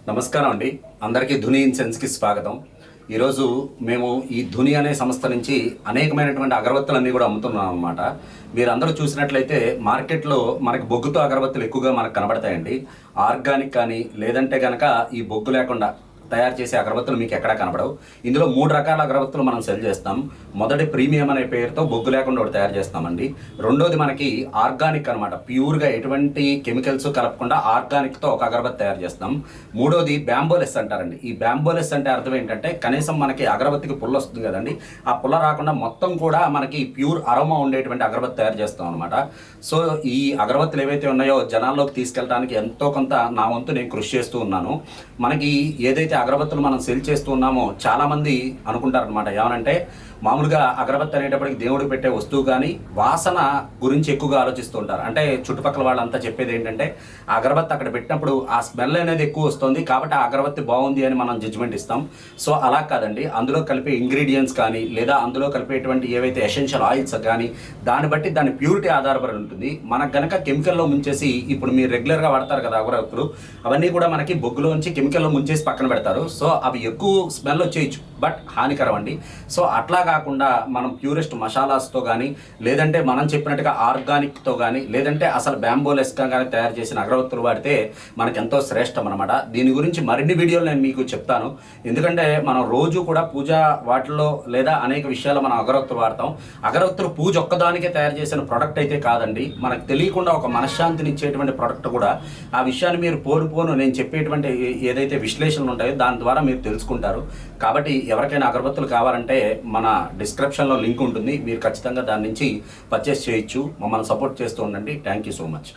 నమస్కారం అండి. అందరికీ ధుని ఇన్సెన్స్కి స్వాగతం. ఈరోజు మేము ఈ ధుని అనే సంస్థ నుంచి అనేకమైనటువంటి అగరబత్తులన్నీ కూడా అమ్ముతున్నాం అన్నమాట. మీరు అందరూ చూసినట్లయితే మార్కెట్లో మనకి బొగ్గుతో అగరబత్తులు ఎక్కువగా మనకు కనబడతాయండి. ఆర్గానిక్ కానీ లేదంటే కనుక ఈ బొగ్గు లేకుండా తయారు చేసే అగరబత్తులు మీకు ఎక్కడా కనపడవు. ఇందులో 3 రకాల అగరబత్తులు మనం సెల్ చేస్తాం. మొదటి ప్రీమియం అనే పేరుతో బొగ్గు లేకుండా ఒకటి తయారు చేస్తామండి. రెండోది మనకి ఆర్గానిక్ అనమాట, ప్యూర్గా ఎటువంటి కెమికల్స్ కలపకుండా ఆర్గానిక్తో ఒక అగరబత్తి తయారు చేస్తాం. మూడోది బ్యాంబోలెస్ అంటారండి. ఈ బ్యాంబోలెస్ అంటే అర్థం ఏంటంటే కనీసం మనకి అగరబత్తికి పుల్ల వస్తుంది కదండి, ఆ పుల్ల రాకుండా మొత్తం కూడా మనకి ప్యూర్ అరోమా ఉండేటువంటి అగరబత్తి తయారు చేస్తాం అనమాట. సో ఈ అగరబత్తులు ఏవైతే ఉన్నాయో జనాల్లోకి తీసుకెళ్ళడానికి ఎంతో కొంత నా వంతు నేను కృషి చేస్తూ ఉన్నాను. మనకి ఏదైతే అగరబత్తులు మనం సెల్ చేస్తూ ఉన్నామో చాలామంది అనుకుంటారనమాట, ఏమనంటే మామూలుగా అగరబత్తి అనేటప్పటికి దేవుడికి పెట్టే వస్తువు కానీ వాసన గురించి ఎక్కువగా ఆలోచిస్తూ ఉంటారు. అంటే చుట్టుపక్కల వాళ్ళంతా చెప్పేది ఏంటంటే అగరబత్తి అక్కడ పెట్టినప్పుడు ఆ స్మెల్ అనేది ఎక్కువ వస్తుంది కాబట్టి ఆ అగరబత్తి బాగుంది అని మనం జడ్జిమెంట్ ఇస్తాం. సో అలా కాదండి, అందులో కలిపే ఇంగ్రీడియంట్స్ కానీ లేదా అందులో కలిపేటువంటి ఏవైతే ఎసెన్షియల్ ఆయిల్స్ కానీ దాన్ని బట్టి దాని ప్యూరిటీ ఆధారపడి ఉంటుంది. మనకు గనక కెమికల్లో ముంచేసి ఇప్పుడు మీరు రెగ్యులర్గా వాడతారు కదా అగరబత్తులు, అవన్నీ కూడా మనకి బొగ్గులోంచి కెమికల్లో ముంచేసి పక్కన పెడతారు. సో అవి ఎక్కువ స్మెల్ వచ్చేయచ్చు, బట్ హానికరం అండి. సో అట్లా కాకుండా మనం ప్యూరెస్ట్ మసాలాస్తో కానీ లేదంటే మనం చెప్పినట్టుగా ఆర్గానిక్తో కానీ లేదంటే అసలు బ్యాంబోలెస్గా కానీ తయారు చేసిన అగరబత్తులు వాడితే మనకు ఎంతో శ్రేష్టం అనమాట. దీని గురించి మరిన్ని వీడియోలు నేను మీకు చెప్తాను. ఎందుకంటే మనం రోజు కూడా పూజ వాటిల్లో లేదా అనేక విషయాలు మనం అగరబత్తులు వాడతాం. అగరబత్తులు పూజ ఒక్కదానికే తయారు చేసిన ప్రోడక్ట్ అయితే కాదండి, మనకు తెలియకుండా ఒక మనశ్శాంతిని ఇచ్చేటువంటి ప్రోడక్ట్ కూడా. ఆ విషయాన్ని మీరు పోను నేను చెప్పేటువంటి ఏదైతే విశ్లేషణలు ఉంటాయో దాని ద్వారా మీరు తెలుసుకుంటారు. కాబట్టి ఎవరికైనా అగరబత్తులు కావాలంటే మన డిస్క్రిప్షన్లో లింక్ ఉంటుంది, మీరు ఖచ్చితంగా దాని నుంచి పర్చేస్ చేయొచ్చు. మమ్మల్ని సపోర్ట్ చేస్తూ ఉండండి. Thank you so much.